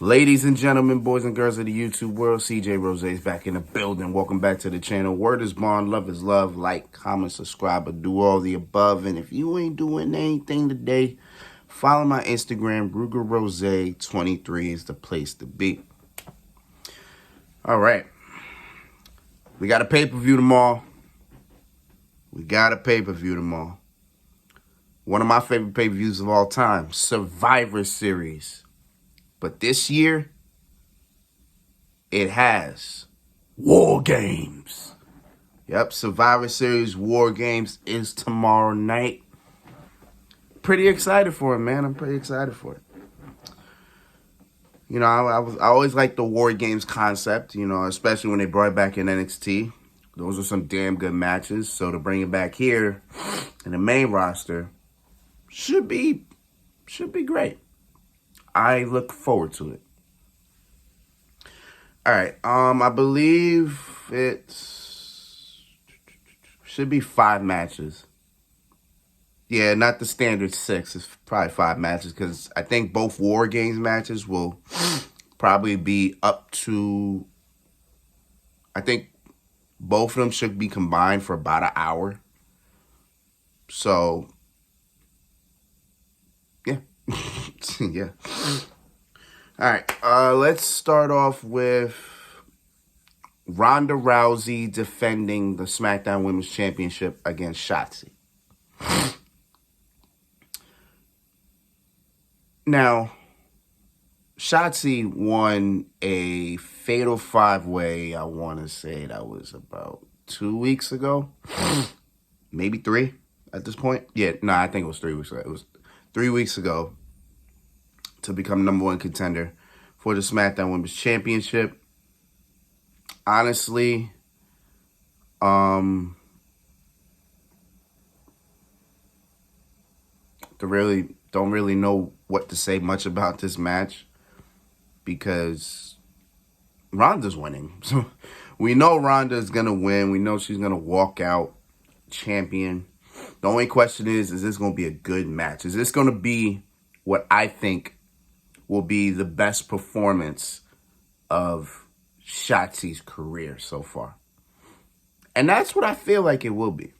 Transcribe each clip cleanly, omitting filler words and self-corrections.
Ladies and gentlemen, boys and girls of the YouTube world, CJ Rose is back in the building. Welcome back to the channel. Word is bond, love is love. Like, comment, subscribe, or do all the above. And if you ain't doing anything today, follow my Instagram. Ruger Rose 23 is the place to be. All right. We got a pay-per-view tomorrow. One of my favorite pay-per-views of all time, Survivor Series. But this year, it has WarGames. Yep, Survivor Series WarGames is tomorrow night. Pretty excited for it, man. I'm pretty excited for it. You know, I always liked the WarGames concept, you know, especially when they brought it back in NXT. Those are some damn good matches. So to bring it back here in the main roster should be great. I look forward to it. All right. I believe it should be 5 matches. Yeah, not the standard 6. It's probably 5 matches because I think both WarGames matches will probably be up to, I think both of them should be combined for about an hour. So, yeah. Yeah. All right. Let's start off with Ronda Rousey defending the SmackDown Women's Championship against Shotzi. Now, Shotzi won a fatal 5-way, I want to say that was about 2 weeks ago. Maybe 3 at this point. Yeah, no, I think it was 3 weeks ago. It was 3 weeks ago to become #1 contender for the SmackDown Women's Championship. Honestly, don't really know what to say much about this match because Ronda's winning. So we know Ronda's gonna win. We know she's gonna walk out champion. The only question is this gonna be a good match? Is this gonna be what I think will be the best performance of Shotzi's career so far? And that's what I feel like it will be.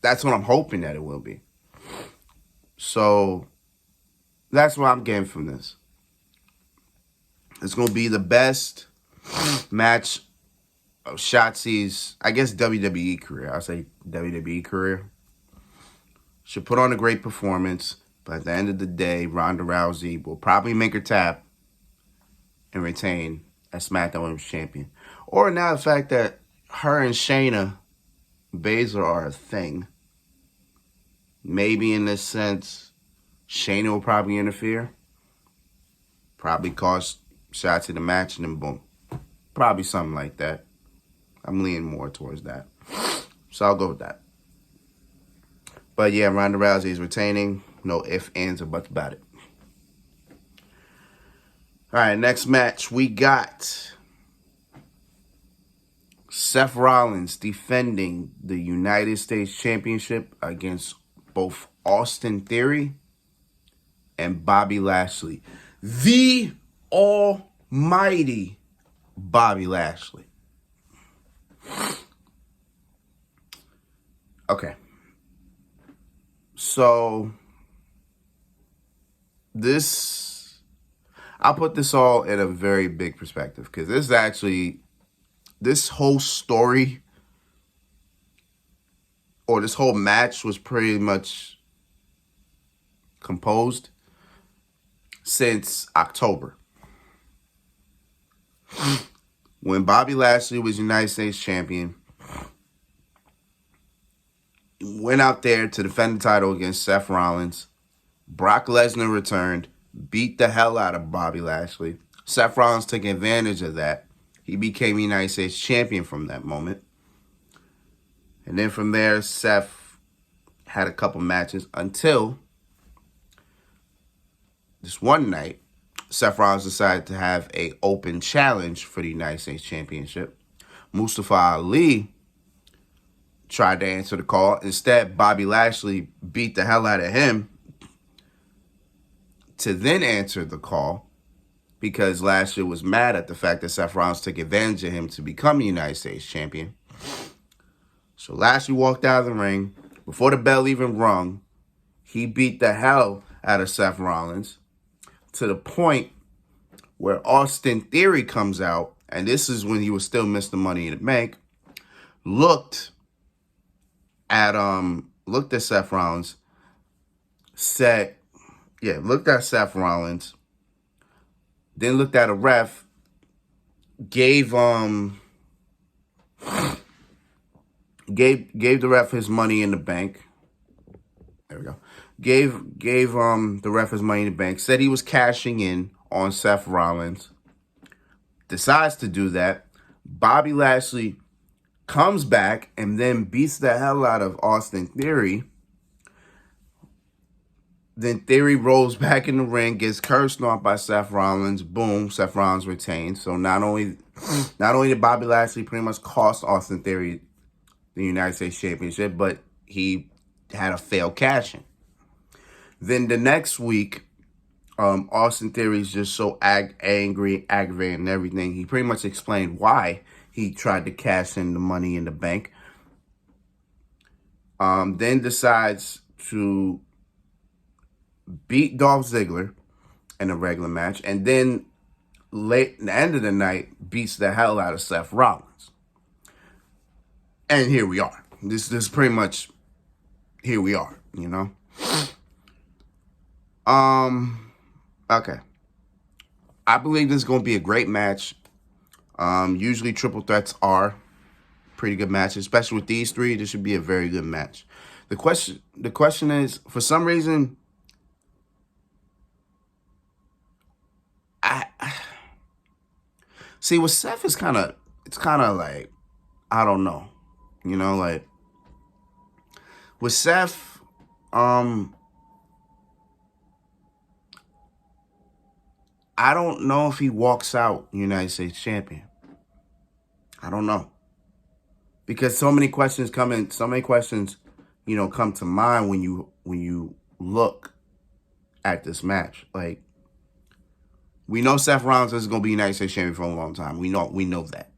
That's what I'm hoping that it will be. So that's what I'm getting from this. It's going to be the best match of Shotzi's, I guess, WWE career. I'll say WWE career. Should put on a great performance. But at the end of the day, Ronda Rousey will probably make her tap and retain as SmackDown Women's Champion. Or now the fact that her and Shayna Baszler are a thing. Maybe in this sense, Shayna will probably interfere. Probably cost Shotzi the match and then boom. Probably something like that. I'm leaning more towards that. So I'll go with that. But yeah, Ronda Rousey is retaining. No ifs, ands, or buts about it. All right, next match we got Seth Rollins defending the United States Championship against both Austin Theory and Bobby Lashley. The almighty Bobby Lashley. Okay. So I'll put this all in a very big perspective because this whole story or this whole match was pretty much composed since October. When Bobby Lashley was United States Champion, went out there to defend the title against Seth Rollins. Brock Lesnar returned, beat the hell out of Bobby Lashley. Seth Rollins took advantage of that. He became United States Champion from that moment. And then from there, Seth had a couple matches until this one night, Seth Rollins decided to have an open challenge for the United States Championship. Mustafa Ali tried to answer the call. Instead, Bobby Lashley beat the hell out of him to then answer the call because Lashley was mad at the fact that Seth Rollins took advantage of him to become the United States champion. So Lashley walked out of the ring. Before the bell even rung, he beat the hell out of Seth Rollins to the point where Austin Theory comes out, and this is when he was still Mr. Money in the Bank, looked at Seth Rollins, looked at Seth Rollins, then looked at a ref, gave the ref his money in the bank. There we go. Gave the ref his money in the bank, said he was cashing in on Seth Rollins. Decides to do that. Bobby Lashley comes back and then beats the hell out of Austin Theory. Then Theory rolls back in the ring, gets cursed off by Seth Rollins. Boom, Seth Rollins retains. So not only did Bobby Lashley pretty much cost Austin Theory the United States Championship, but he had a failed cash-in. Then the next week, Austin Theory is just so angry, aggravated, and everything. He pretty much explained why he tried to cash in the Money in the Bank. Then decides to beat Dolph Ziggler in a regular match, and then late in the end of the night beats the hell out of Seth Rollins. And here we are. This is pretty much here we are, you know. Okay. I believe this is going to be a great match. Usually triple threats are pretty good matches, especially with these three. This should be a very good match. The question is, for some reason, see, with Seth it's kind of like, I don't know, you know, like with Seth, I don't know if he walks out United States champion. I don't know. Because so many questions, come to mind when you look at this match. Like, we know Seth Rollins is going to be United States champion for a long time. We know that.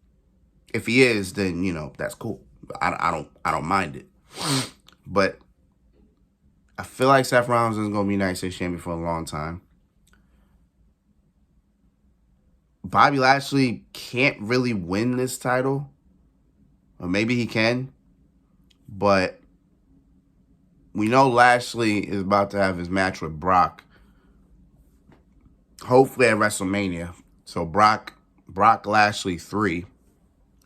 If he is, then, that's cool. I don't mind it. But I feel like Seth Rollins is going to be United States champion for a long time. Bobby Lashley can't really win this title. Or maybe he can. But we know Lashley is about to have his match with Brock. Hopefully at WrestleMania. So Brock Lashley 3.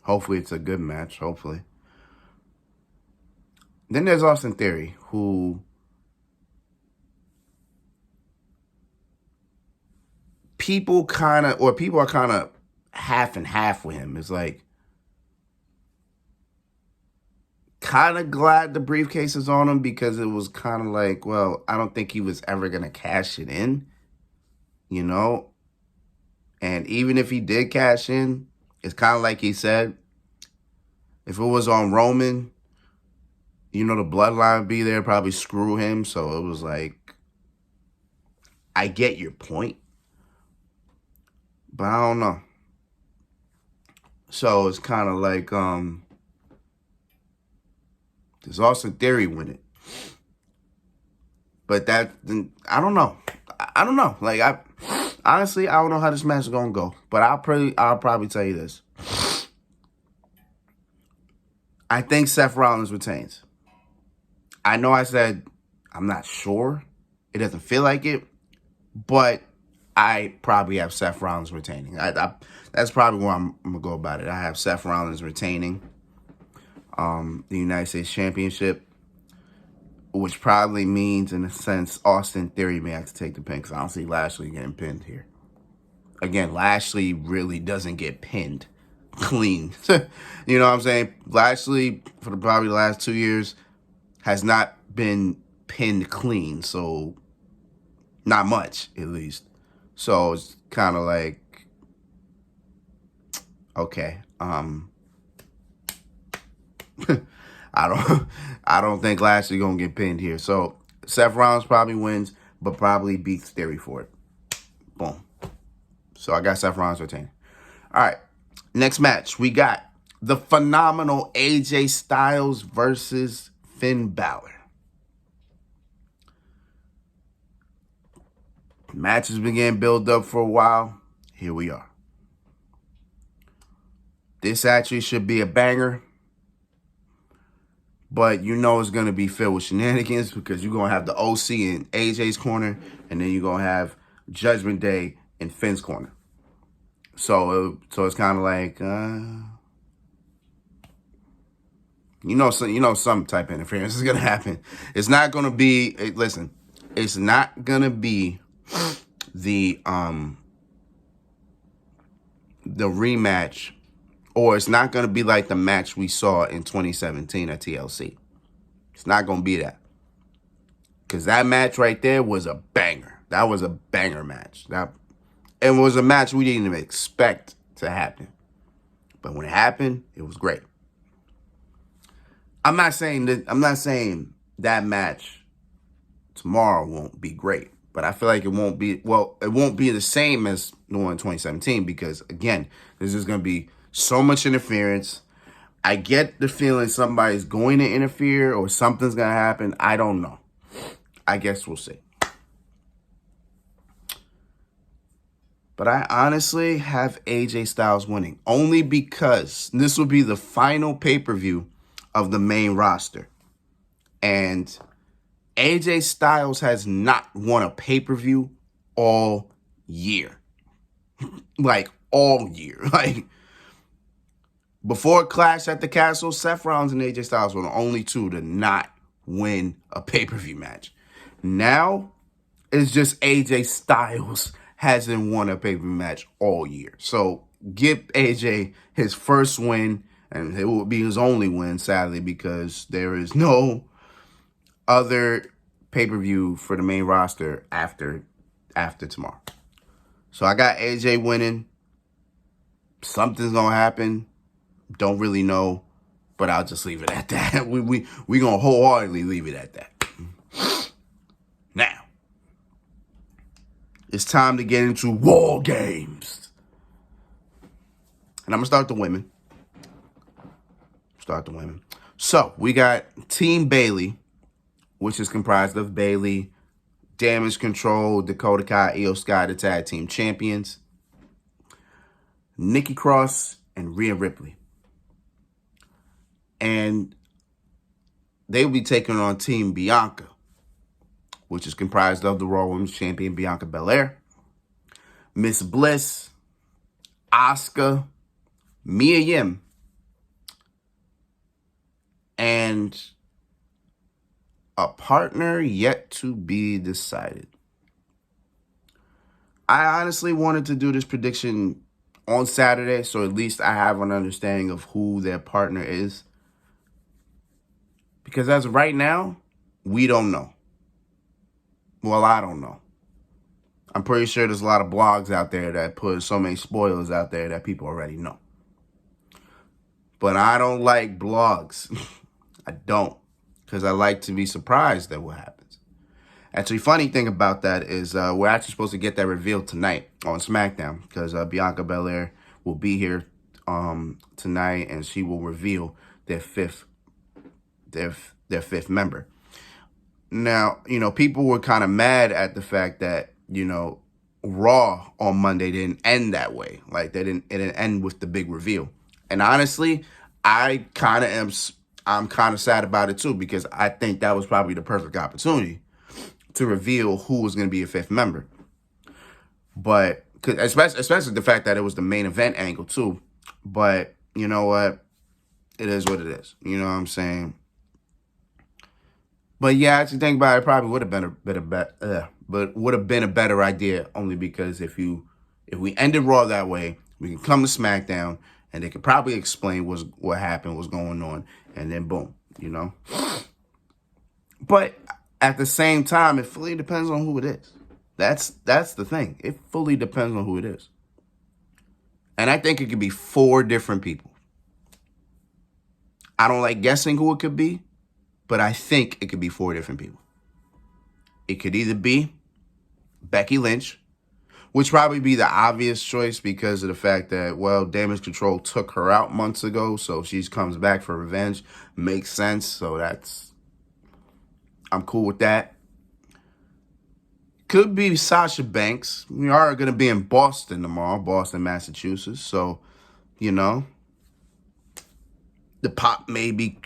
Hopefully it's a good match. Hopefully. Then there's Austin Theory, who people are kind of half and half with him. It's like, kind of glad the briefcase is on him, because it was kind of like, well, I don't think he was ever going to cash it in, And even if he did cash in, it's kind of like he said, if it was on Roman, the bloodline would be there, probably screw him. So it was like, I get your point, but I don't know. So it's kind of like, there's Austin Theory win it. But I don't know. I don't know. Like, honestly, I don't know how this match is going to go. But I'll probably tell you this. I think Seth Rollins retains. I know I said I'm not sure. It doesn't feel like it. But I probably have Seth Rollins retaining. That's probably where I'm going to go about it. I have Seth Rollins retaining the United States Championship, which probably means, in a sense, Austin Theory may have to take the pin, because I don't see Lashley getting pinned here. Again, Lashley really doesn't get pinned clean. You know what I'm saying? Lashley, for probably the last 2 years, has not been pinned clean, so not much, at least. So it's kind of like, okay, I don't think Lashley gonna get pinned here. So Seth Rollins probably wins, but probably beats Theory for it. Boom. So I got Seth Rollins retaining. All right. Next match, we got the phenomenal AJ Styles versus Finn Balor. The match has been getting built up for a while. Here we are. This actually should be a banger. But you know it's going to be filled with shenanigans because you're going to have the OC in AJ's corner, and then you're going to have Judgment Day in Finn's corner. So it's kind of like, some type of interference is going to happen. It's not going to be, listen, it's not going to be the rematch, or it's not going to be like the match we saw in 2017 at TLC. It's not going to be that. Because that match right there was a banger. That was a banger match. It was a match we didn't even expect to happen. But when it happened, it was great. I'm not saying that match tomorrow won't be great. But I feel like it won't be the same as the one in 2017 because, again, there's just going to be so much interference. I get the feeling somebody's going to interfere or something's going to happen. I don't know. I guess we'll see. But I honestly have AJ Styles winning only because this will be the final pay-per-view of the main roster. And AJ Styles has not won a pay-per-view all year. Like, all year. Like, before Clash at the Castle, Seth Rollins and AJ Styles were the only two to not win a pay-per-view match. Now, it's just AJ Styles hasn't won a pay-per-view match all year. So, give AJ his first win, and it will be his only win, sadly, because there is no other pay-per-view for the main roster after tomorrow. So, I got AJ winning. Something's going to happen. Don't really know, but I'll just leave it at that. We going to wholeheartedly leave it at that. Now, it's time to get into WarGames. And I'm going to start the women. So, we got Team Bayley, which is comprised of Bayley, Damage Control, Dakota Kai, Io Sky, the tag team champions, Nikki Cross, and Rhea Ripley. And they will be taking on Team Bianca, which is comprised of the Raw Women's Champion Bianca Belair, Miss Bliss, Asuka, Mia Yim, and a partner yet to be decided. I honestly wanted to do this prediction on Saturday, so at least I have an understanding of who their partner is. Because as of right now, we don't know. Well, I don't know. I'm pretty sure there's a lot of blogs out there that put so many spoilers out there that people already know. But I don't like blogs. I don't. Because I like to be surprised at what happens. Actually, funny thing about that is we're actually supposed to get that revealed tonight on SmackDown. Because Bianca Belair will be here tonight and she will reveal their fifth member. Now, people were kind of mad at the fact that, Raw on Monday didn't end that way. Like, it didn't end with the big reveal. And honestly, I'm kind of sad about it too, because I think that was probably the perfect opportunity to reveal who was going to be a fifth member. But, especially the fact that it was the main event angle too. But, you know what? It is what it is. You know what I'm saying? But yeah, actually think about it, probably would have been a better idea, only because if we ended Raw that way, we can come to SmackDown and they could probably explain what happened, what's going on, and then boom, But at the same time, it fully depends on who it is. That's the thing. It fully depends on who it is. And I think it could be 4 different people. I don't like guessing who it could be, but I think it could be 4 different people. It could either be Becky Lynch, which probably be the obvious choice because of the fact that, well, Damage Control took her out months ago, so she comes back for revenge. Makes sense, so I'm cool with that. Could be Sasha Banks. We are going to be in Boston tomorrow, Boston, Massachusetts, so, the pop may be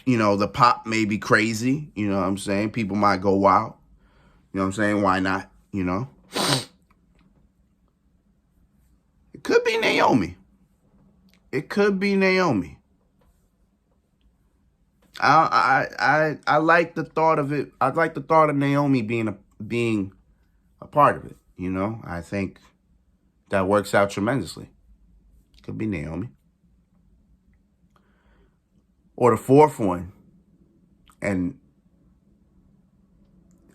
crazy, you know what I'm saying? People might go wild. You know what I'm saying? Why not? It could be Naomi. I like the thought of it. I like the thought of Naomi being a part of it. I think that works out tremendously. Could be Naomi. Or the fourth one, and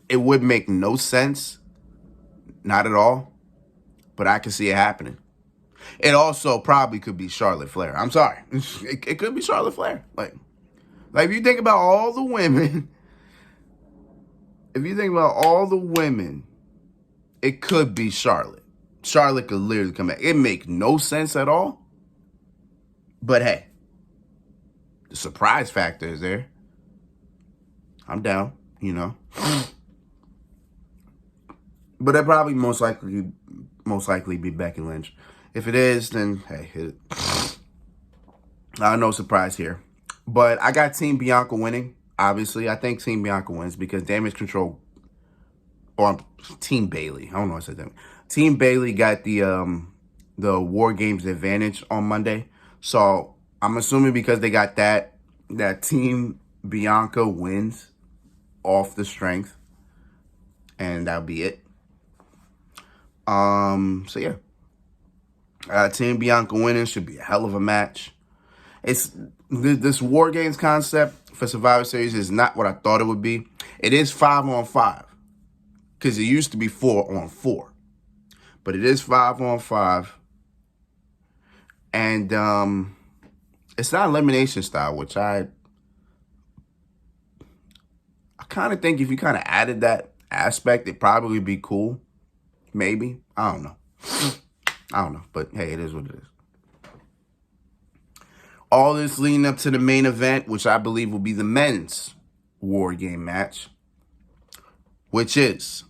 it would make no sense, not at all, but I can see it happening. It also probably could be Charlotte Flair. I'm sorry. It could be Charlotte Flair. Like if you think about all the women, it could be Charlotte. Charlotte could literally come back. It make no sense at all. But hey, the surprise factor is there. I'm down, But it probably most likely be Becky Lynch. If it is, then hey, no surprise here. But I got Team Bianca winning. Obviously, I think Team Bianca wins because Damage Control, or Team Bayley. I don't know what I said that. Team Bayley got the WarGames advantage on Monday. So I'm assuming because they got that Team Bianca wins off the strength. And that'll be it. So yeah. Team Bianca winning should be a hell of a match. It's this WarGames concept for Survivor Series is not what I thought it would be. It is 5-on-5 because it used to be 4-on-4, but it is 5-on-5, and it's not elimination style, which I kind of think if you kind of added that aspect, it probably would be cool. Maybe. I don't know, but hey, it is what it is. All this leading up to the main event, which I believe will be the men's War Game match, which is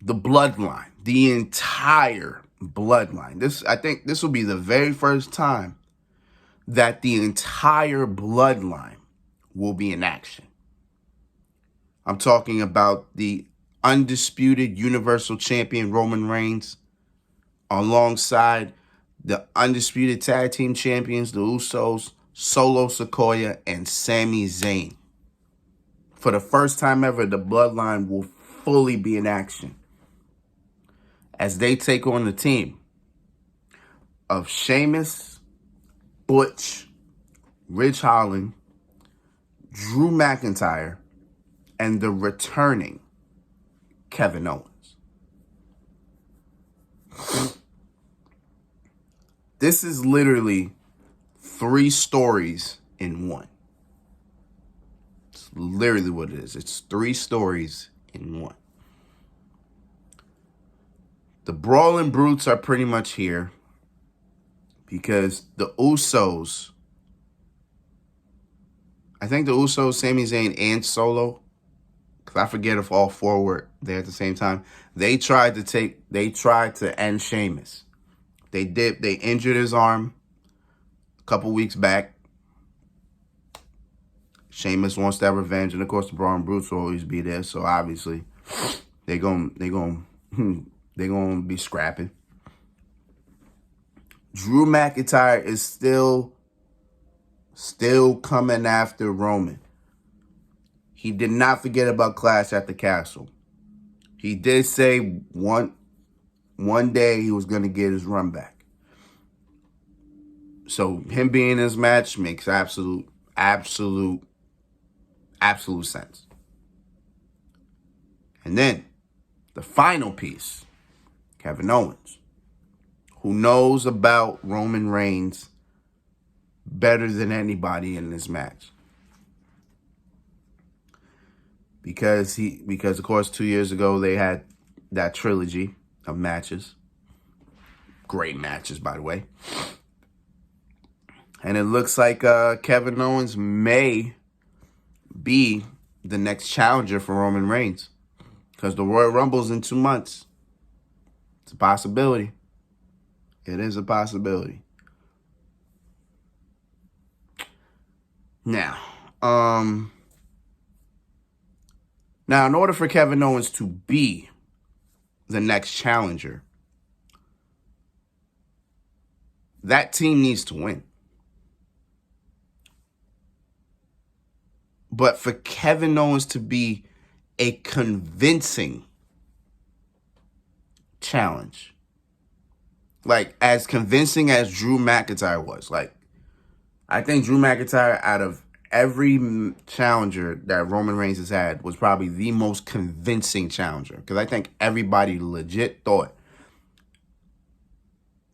the Bloodline, the entire Bloodline. I think this will be the very first time that the entire Bloodline will be in action. I'm talking about the undisputed Universal Champion Roman Reigns alongside the undisputed tag team champions, the Usos, Solo Sikoa, and Sami Zayn. For the first time ever, the Bloodline will fully be in action as they take on the team of Sheamus, Butch, Ridge Holland, Drew McIntyre, and the returning Kevin Owens. This is literally 3 stories in one. It's literally what it is. It's 3 stories in one. The Brawling Brutes are pretty much here because the Usos, I think the Usos, Sami Zayn, and Solo, because I forget if all 4 were there at the same time, they tried to end Sheamus. They injured his arm a couple weeks back. Sheamus wants that revenge, and of course the Brawling Brutes will always be there. So obviously they're gonna be scrapping. Drew McIntyre is still coming after Roman. He did not forget about Clash at the Castle. He did say one day he was gonna get his run back. So him being in this match makes absolute sense. And then the final piece, Kevin Owens, who knows about Roman Reigns better than anybody in this match. Because of course 2 years ago they had that trilogy of matches. great matches, by the way. And it looks like Kevin Owens may be the next challenger for Roman Reigns. Because the Royal Rumble's in 2 months. It's a possibility. It is a possibility. Now, in order for Kevin Owens to be the next challenger, that team needs to win. But for Kevin Owens to be a convincing challenge, like as convincing as Drew McIntyre was, like I think Drew McIntyre, out of every challenger that Roman Reigns has had, was probably the most convincing challenger. Because I think everybody legit thought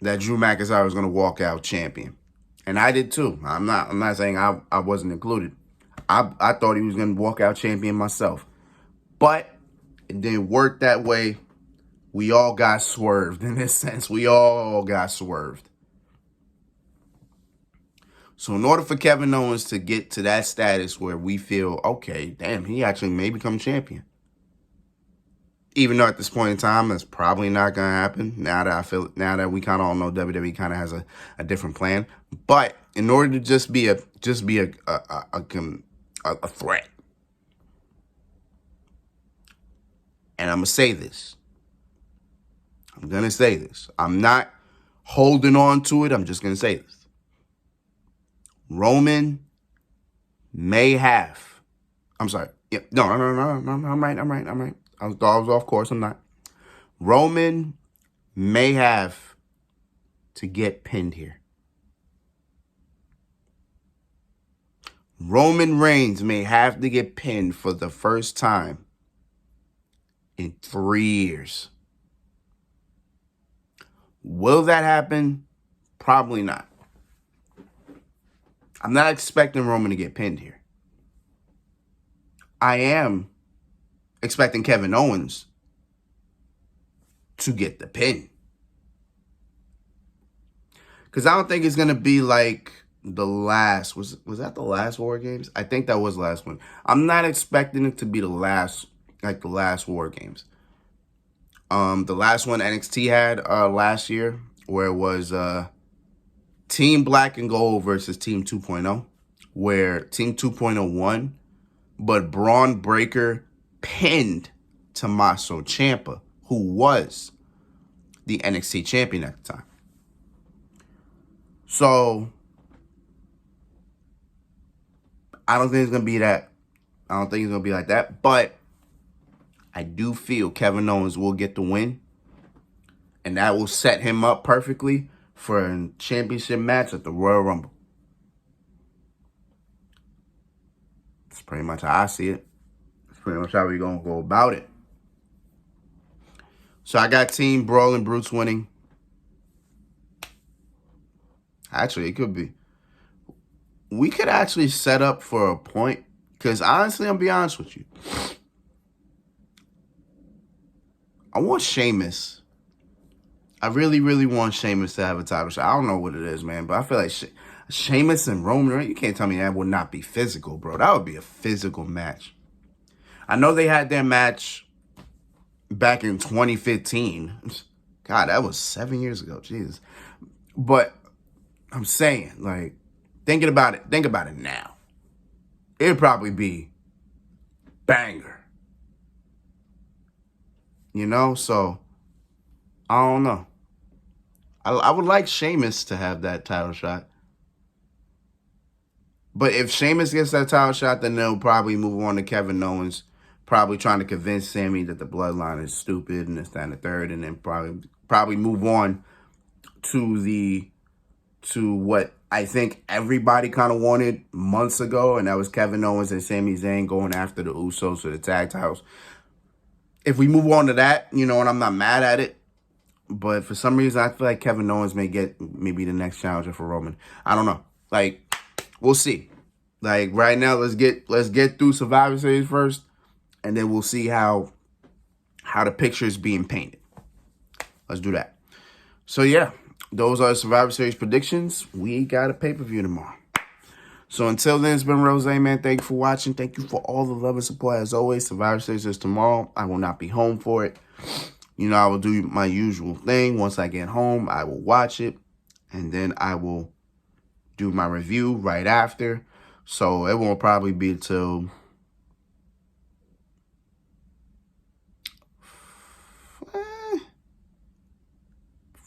that Drew McIntyre was going to walk out champion. And I did too. I'm not saying I wasn't included. I thought he was going to walk out champion myself. But it didn't work that way. We all got swerved in this sense. We all got swerved. So in order for Kevin Owens to get to that status where we feel, okay, damn, he actually may become champion. Even though at this point in time, that's probably not going to happen. Now that we kind of all know WWE kind of has a different plan. But in order to just be a threat. And I'm going to say this. I'm not holding on to it. I'm just going to say this. Roman may have. I'm sorry. Yeah, no. I'm right. I was off course. I'm not. Roman may have to get pinned here. Roman Reigns may have to get pinned for the first time in 3 years. Will that happen? Probably not. I'm not expecting Roman to get pinned here. I am expecting Kevin Owens to get the pin. Because I don't think it's going to be like the last. Was that the last WarGames? I think that was the last one. I'm not expecting it to be the last WarGames. The last one NXT had last year, where it was Team Black and Gold versus Team 2.0, where Team 2.0 won, but Braun Breaker pinned Tommaso Ciampa, who was the NXT champion at the time. So I don't think it's going to be that. I don't think it's going to be like that, but I do feel Kevin Owens will get the win, and that will set him up perfectly for a championship match at the Royal Rumble. That's pretty much how I see it. That's pretty much how we're going to go about it. So I got Team Brawling Brutes winning. Actually, it could be. We could actually set up for a point, because honestly, I'm going to be honest with you. I want Sheamus. I really, really want Sheamus to have a title shot. I don't know what it is, man, but I feel like Sheamus and Roman Reigns, you can't tell me that would not be physical, bro. That would be a physical match. I know they had their match back in 2015. God, that was 7 years ago. Jesus. But I'm saying, like, think about it now. It'd probably be banger. You know, so I don't know. I would like Sheamus to have that title shot. But if Sheamus gets that title shot, then they'll probably move on to Kevin Owens, probably trying to convince Sammy that the bloodline is stupid and this, that, and the third, and then probably move on to what I think everybody kind of wanted months ago, and that was Kevin Owens and Sami Zayn going after the Usos for the tag titles. If we move on to that, you know, and I'm not mad at it, but for some reason, I feel like Kevin Owens may be the next challenger for Roman. I don't know. Like, we'll see. Like, right now, let's get through Survivor Series first, and then we'll see how the picture is being painted. Let's do that. So, yeah, those are Survivor Series predictions. We got a pay-per-view tomorrow. So until then, it's been Rose, man. Thank you for watching. Thank you for all the love and support. As always, Survivor Series is tomorrow. I will not be home for it. You know, I will do my usual thing. Once I get home, I will watch it. And then I will do my review right after. So it won't probably be till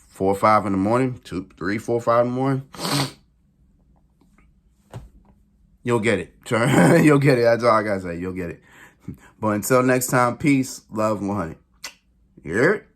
4 or 5 in the morning. 2, 3, 4, 5 in the morning. You'll get it. You'll get it. That's all I gotta say. You'll get it. But until next time, peace, love, 100. You hear it?